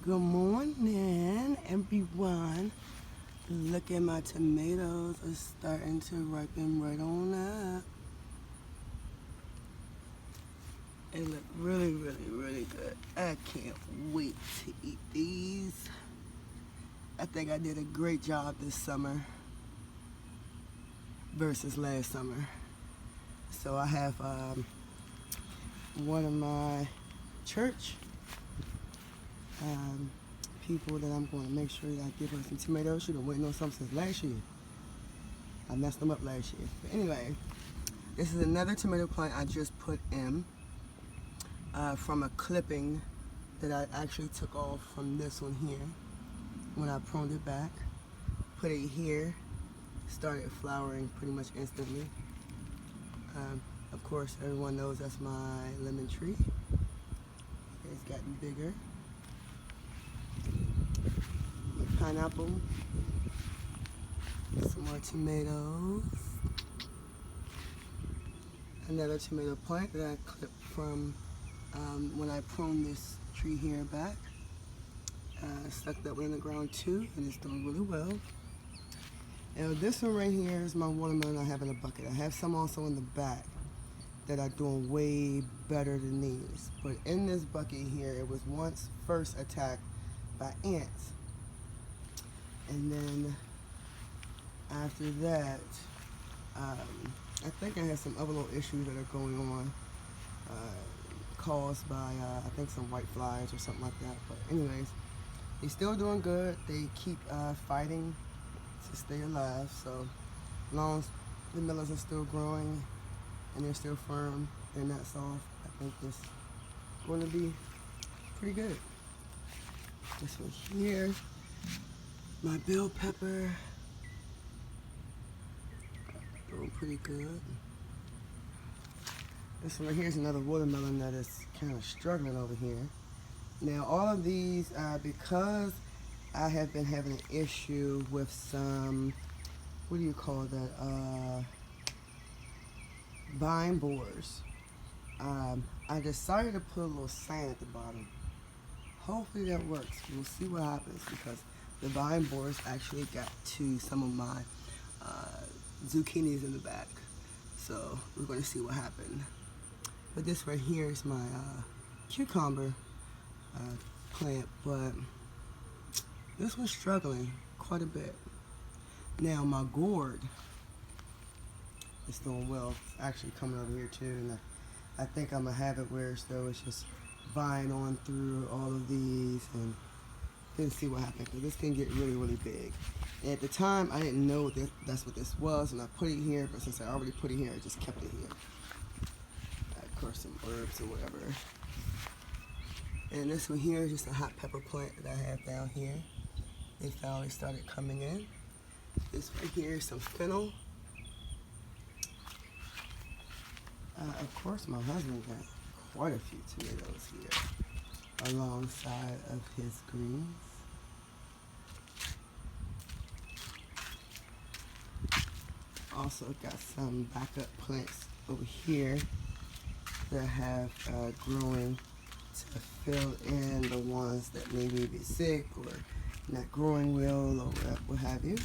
Good morning, everyone. Look at my tomatoes are starting to ripen right on up. They look really, really, really good. I can't wait to eat these. I think I did a great job this summer versus last summer. So I have one of my church people that I'm going to make sure that I give her some tomatoes. She's been waiting on some since last year. I messed them up last year. But anyway, this is another tomato plant I just put in from a clipping that I actually took off from this one here when I pruned it back. Put it here, started flowering pretty much instantly. Of course, everyone knows that's my lemon tree. It's gotten bigger. Pineapple, some more tomatoes, another tomato plant that I clipped from when I pruned this tree here back. Stuck that one in the ground too, and it's doing really well. And this one right here is my watermelon I have in a bucket. I have some also in the back that are doing way better than these. But in this bucket here, it was once first attacked by ants. And then after that, I think I had some other little issues that are going on caused by, I think, some white flies or something like that. But anyways, they're still doing good. They keep fighting to stay alive. So as long as the melons are still growing and they're still firm, they're not soft, I think it's going to be pretty good. This one here. My bell pepper, doing pretty good. This one right here is another watermelon that is kind of struggling over here. Now all of these, because I have been having an issue with some, what do you call that, vine borers, I decided to put a little sand at the bottom. Hopefully that works. We'll see what happens because the vine borers actually got to some of my zucchinis in the back. So we're going to see what happened. But this right here is my cucumber plant, but this one's struggling quite a bit. Now my gourd is doing well. It's actually coming over here too, and I think I'm going to have it where it's just vine on through all of these and then see what happens, because this can get really, really big. And at the time, I didn't know that that's what this was, and I put it here, but since I already put it here, I just kept it here. Of course, some herbs or whatever. And this one here is just a hot pepper plant that I have down here. They finally started coming in. This right here is some fennel. Of course, my husband got quite a few tomatoes here alongside of his greens. Also got some backup plants over here that have growing to fill in the ones that maybe be sick or not growing well or what have you.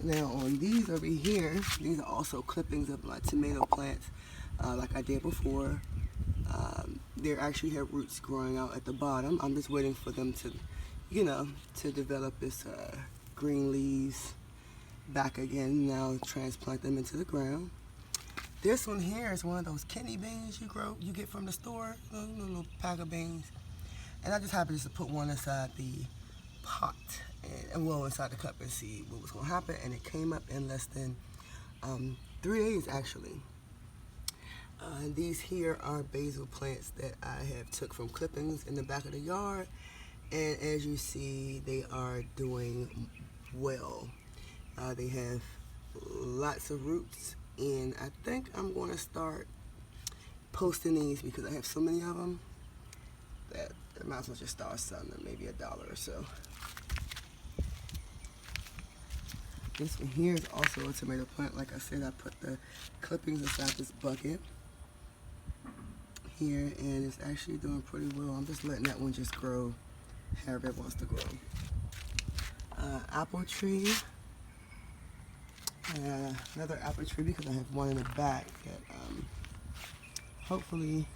Now on these over here, these are also clippings of my tomato plants like I did before. They actually have roots growing out at the bottom. I'm just waiting for them to, to develop this green leaves back again. Now transplant them into the ground. This one here is one of those kidney beans you get from the store, little pack of beans. And I just happened to put one inside the pot, and inside the cup and see what was going to happen. And it came up in less than 3 days actually. These here are basil plants that I have took from clippings in the back of the yard, and as you see, they are doing well. They have lots of roots, and I think I'm going to start posting these because I have so many of them that I might as well just start selling them, maybe $1 or so. This one here is also a tomato plant. Like I said, I put the clippings inside this bucket here, and it's actually doing pretty well. I'm just letting that one just grow however it wants to grow. Apple tree. Another apple tree because I have one in the back that hopefully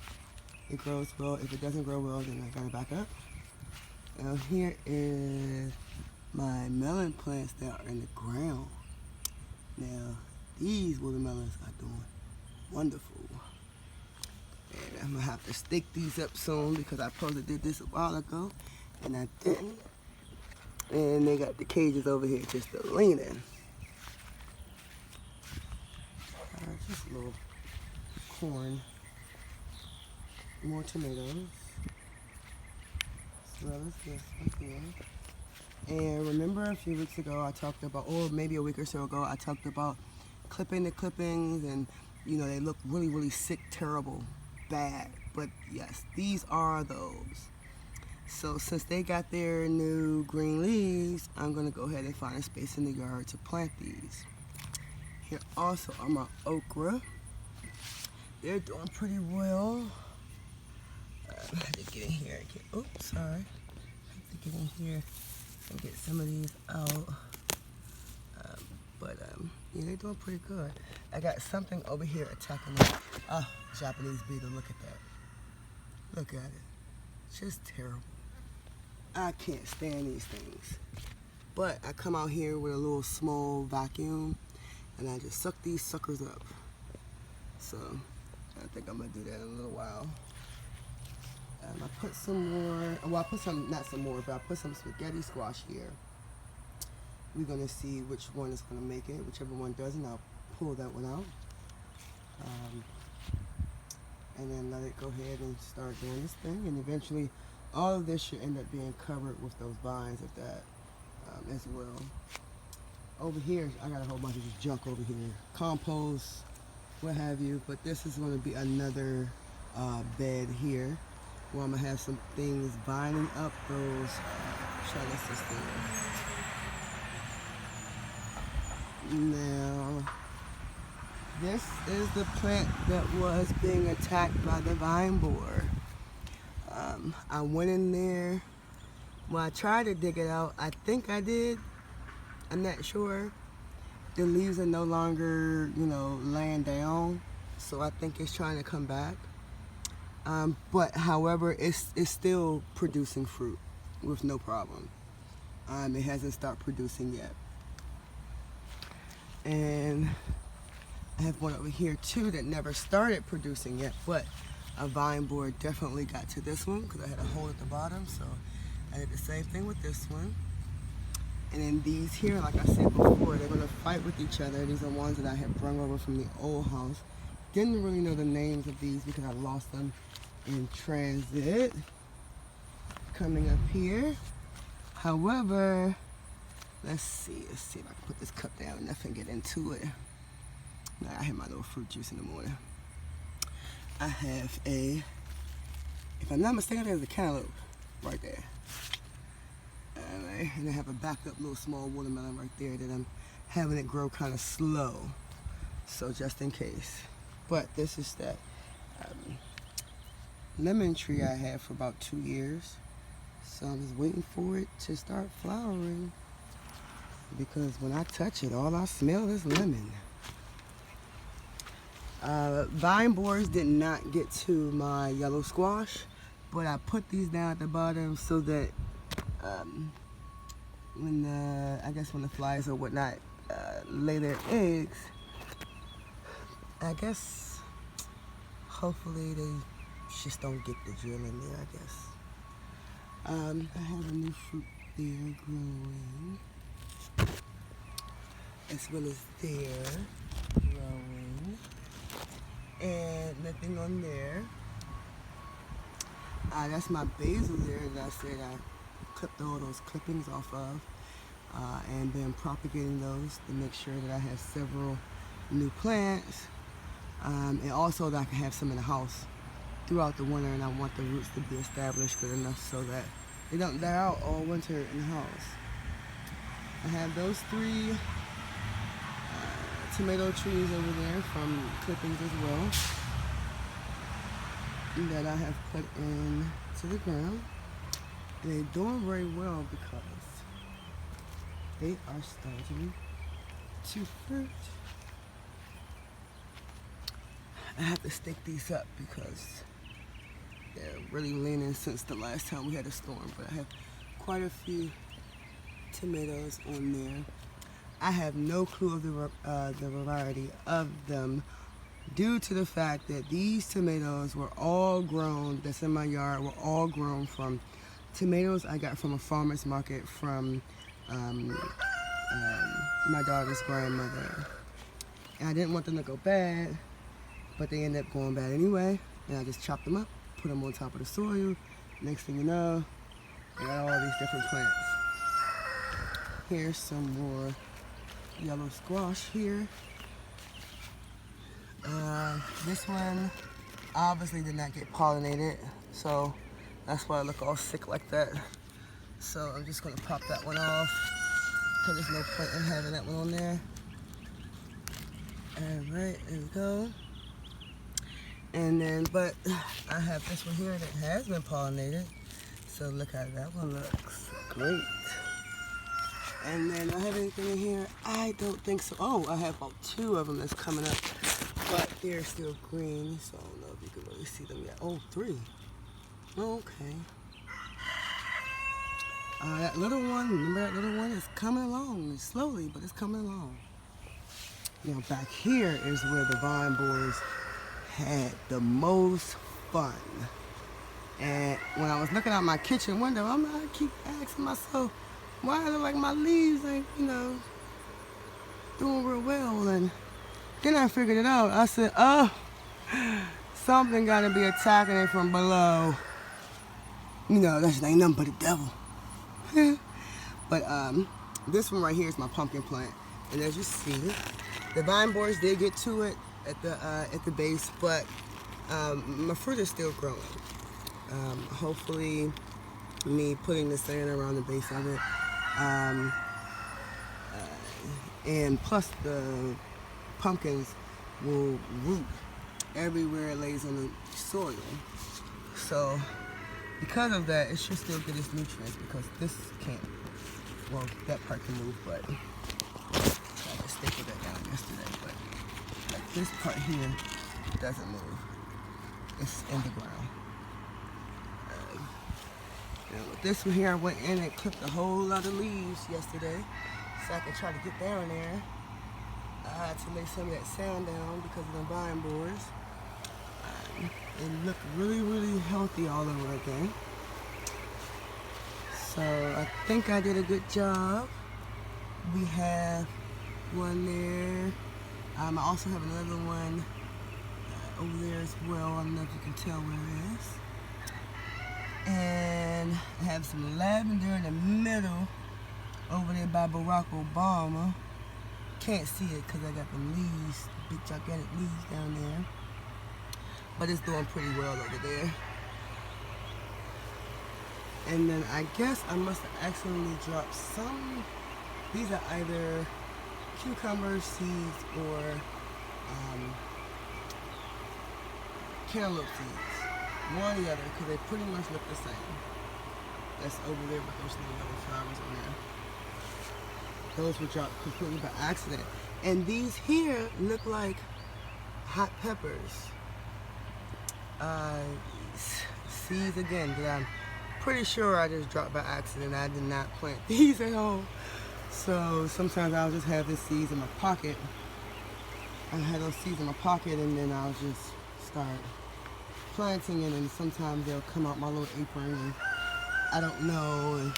it grows well. If it doesn't grow well, then I gotta back up. Now here is my melon plants that are in the ground. Now these watermelons are doing wonderful. And I'm gonna have to stake these up soon because I supposed to did this a while ago and I didn't. And they got the cages over here just to lean in. Just a little corn, more tomatoes, as well as this one here. And remember a few weeks ago I talked about, or maybe a week or so ago, I talked about clipping the clippings and you know they look really, really sick, terrible, bad. But yes, these are those. So since they got their new green leaves, I'm gonna go ahead and find a space in the yard to plant these. Here also are my okra. They're doing pretty well. I have to get in here and get, oops, sorry. I have to get in here and get some of these out. Yeah, they're doing pretty good. I got something over here attacking them. Ah, Japanese beetle, look at that. Look at it. Just terrible. I can't stand these things. But I come out here with a little small vacuum and I just suck these suckers up. So I think I'm gonna do that in a little while. I put some more, well I put some, not some more, but I put some spaghetti squash here. We're gonna see which one is gonna make it. Whichever one doesn't, I'll pull that one out. And then let it go ahead and start doing this thing. And eventually all of this should end up being covered with those vines of that as well. Over here, I got a whole bunch of just junk over here. Compost, what have you. But this is going to be another bed here where I'm going to have some things binding up those trellises there. Now, this is the plant that was being attacked by the vine borer. I went in there. Well, I tried to dig it out. I think I did. I'm not sure. The leaves are no longer, you know, laying down, so I think it's trying to come back. But however, it's still producing fruit with no problem. It hasn't started producing yet. And I have one over here too that never started producing yet, but a vine borer definitely got to this one because I had a hole at the bottom, so I did the same thing with this one. And then these here, like I said before, they're gonna fight with each other. These are ones that I had brought over from the old house. Didn't really know the names of these because I lost them in transit. Coming up here. However, let's see if I can put this cup down enough and get into it. Now I had my little fruit juice in the morning. I have a, if I'm not mistaken, there's a cantaloupe right there. Alright, and I have a backup little small watermelon right there that I'm having it grow kind of slow. So just in case. But this is that lemon tree I had for about 2 years. So I was waiting for it to start flowering. Because when I touch it, all I smell is lemon. Vine borers did not get to my yellow squash, but I put these down at the bottom so that when the flies or whatnot lay their eggs, I guess hopefully they just don't get the drill in there, I guess. I have a new fruit there growing, as well as there growing, and nothing on there. That's my basil there that I said I clipped all those clippings off of, and been propagating those to make sure that I have several new plants, and also that I can have some in the house throughout the winter, and I want the roots to be established good enough so that they don't die out all winter in the house. I have those 3 tomato trees over there from clippings as well that I have put in to the ground. They're doing very well because they are starting to fruit. I have to stick these up because they're really leaning since the last time we had a storm. But I have quite a few tomatoes on there. I have no clue of the variety of them due to the fact that these tomatoes were all grown, that's in my yard, were all grown from tomatoes I got from a farmer's market from my daughter's grandmother. And I didn't want them to go bad, but they ended up going bad anyway. And I just chopped them up, put them on top of the soil. Next thing you know, I got all these different plants. Here's some more yellow squash here. This one obviously did not get pollinated, so that's why I look all sick like that. So I'm just gonna pop that one off because there's no point in having that one on there. Alright, there we go. And then, but I have this one here that has been pollinated. So look how that one looks. Great. And then I have anything in here? I don't think so. Oh, I have about 2 of them that's coming up, but they're still green, so I don't know if you can really see them yet. Oh, 3. Oh, okay. That little one, remember that little one is coming along slowly, but it's coming along. Now back here is where the vine borers had the most fun. And when I was looking out my kitchen window, I keep asking myself, why I look like my leaves ain't, doing real well. And then I figured it out. I said, oh, something gotta be attacking it from below. That's ain't nothing but the devil. But this one right here is my pumpkin plant. And as you see, the vine borers did get to it at the base, but my fruit is still growing. Hopefully, me putting the sand around the base of it, and plus the pumpkins will root everywhere it lays on the soil. So because of that, it should still get its nutrients because this can't. Well, that part can move, but I tried to stick with that down yesterday. But like this part here doesn't move. It's in the ground. With this one here, I went in and clipped a whole lot of leaves yesterday so I could try to get down there. I had to lay some of that sand down because of the vine borers. It looked really, really healthy all over again. So I think I did a good job. We have one there. I also have another one over there as well. I don't know if you can tell where it is. And I have some lavender in the middle over there by Barack Obama. Can't see it because I got the leaves, big gigantic leaves down there. But it's doing pretty well over there. And then I guess I must have accidentally dropped some. These are either cucumber seeds or cantaloupe seeds. One or the other, because they pretty much look the same. That's over there, but there's no yellow flowers on there. Those were dropped completely by accident. And these here look like hot peppers. Seeds again that I'm pretty sure I just dropped by accident. I did not plant these at home. So sometimes I'll just have the seeds in my pocket. I had those seeds in my pocket and then I'll just start planting it, and sometimes they'll come out my little apron and I don't know, and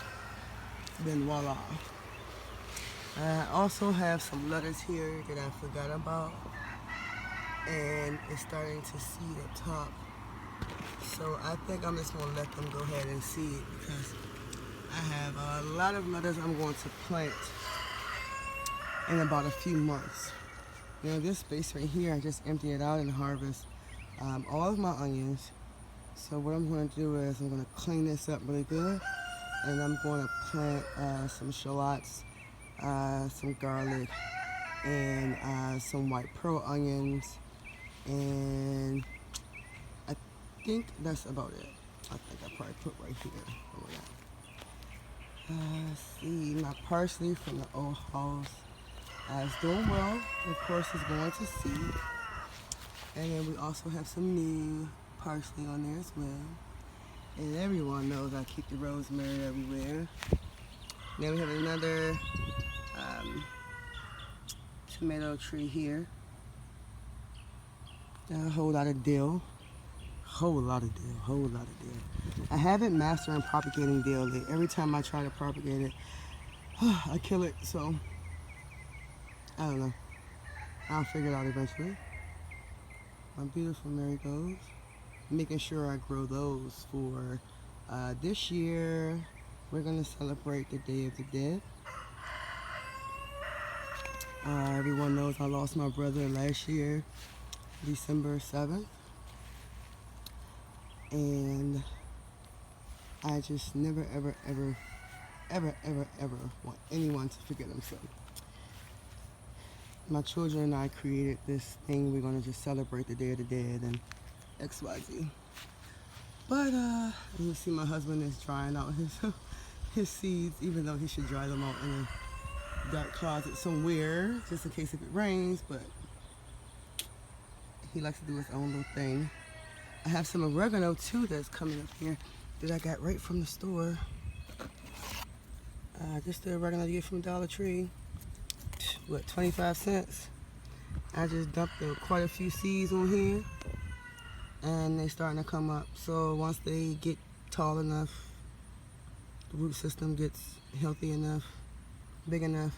then voila. I also have some lettuce here that I forgot about, and it's starting to seed up top. So I think I'm just going to let them go ahead and seed because I have a lot of lettuce I'm going to plant in about a few months. This space right here, I just empty it out and harvest all of my onions. So what I'm going to do is I'm going to clean this up really good, and I'm going to plant some shallots, some garlic, and some white pearl onions, and I think that's about it. I think I probably put right here. Let's see, my parsley from the old house is doing well. Of course, it's going to seed. And then we also have some new parsley on there as well. And everyone knows I keep the rosemary everywhere. Then we have another tomato tree here. A whole lot of dill. Whole lot of dill. I haven't mastered propagating dill yet. Every time I try to propagate it, I kill it. So, I don't know. I'll figure it out eventually. My beautiful marigolds. Making sure I grow those for this year. We're going to celebrate the Day of the Dead. Everyone knows I lost my brother last year, December 7th. And I just never, ever want anyone to forget him. So my children and I created this thing. We're going to just celebrate the Day of the Dead and XYZ. But you see my husband is drying out his seeds, even though he should dry them out in a dark closet somewhere, just in case if it rains, but he likes to do his own little thing. I have some oregano too that's coming up here that I got right from the store. Just the oregano you get from Dollar Tree. What, 25 cents? I just dumped quite a few seeds on here and they're starting to come up. So once they get tall enough, the root system gets healthy enough, big enough,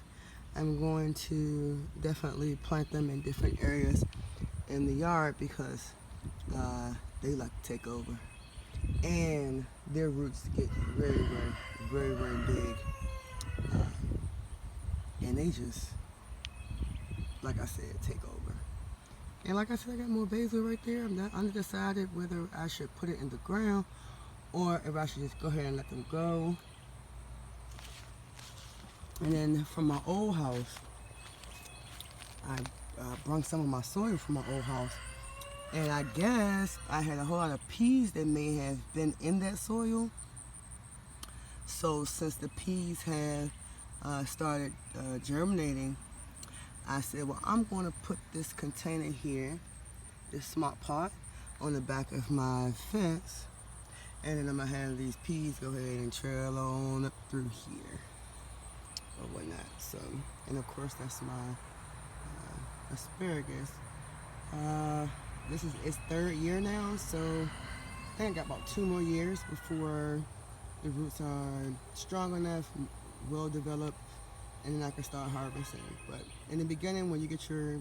I'm going to definitely plant them in different areas in the yard because they like to take over. And their roots get very big. And they just, like I said, take over. And like I said, I got more basil right there. I'm not undecided whether I should put it in the ground or if I should just go ahead and let them go. And then from my old house, I brought some of my soil from my old house. And I guess I had a whole lot of peas that may have been in that soil. So since the peas have started germinating, I said, well, I'm going to put this container here, this smart pot, on the back of my fence. And then I'm going to have these peas go ahead and trail on up through here or whatnot. So, and of course, that's my asparagus. This is its third year now, so I think I got about 2 more years before the roots are strong enough, well developed, and then I can start harvesting. But in the beginning, when you get your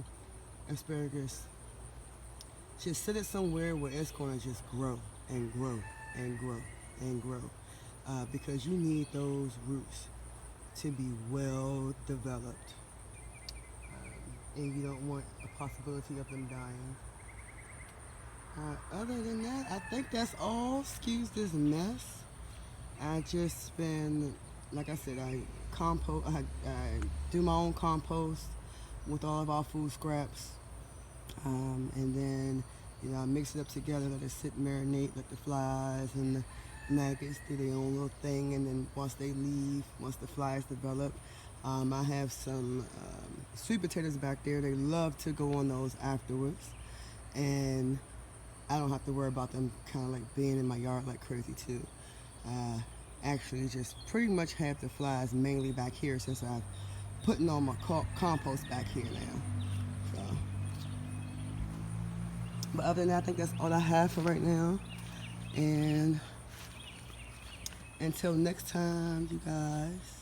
asparagus, just sit it somewhere where it's going to just grow and grow and grow and grow, because you need those roots to be well developed, and you don't want a possibility of them dying. Other than that, I think that's all. Excuse this mess. I just been, like I said, I do my own compost with all of our food scraps, and then I mix it up together, let it sit, marinate, let the flies and the maggots do their own little thing, and then once they leave, once the flies develop, I have some sweet potatoes back there. They love to go on those afterwards, and I don't have to worry about them kind of like being in my yard like crazy too. Actually, just pretty much have the flies mainly back here since I've putting on my compost back here now. So, but other than that, I think that's all I have for right now. And until next time, you guys.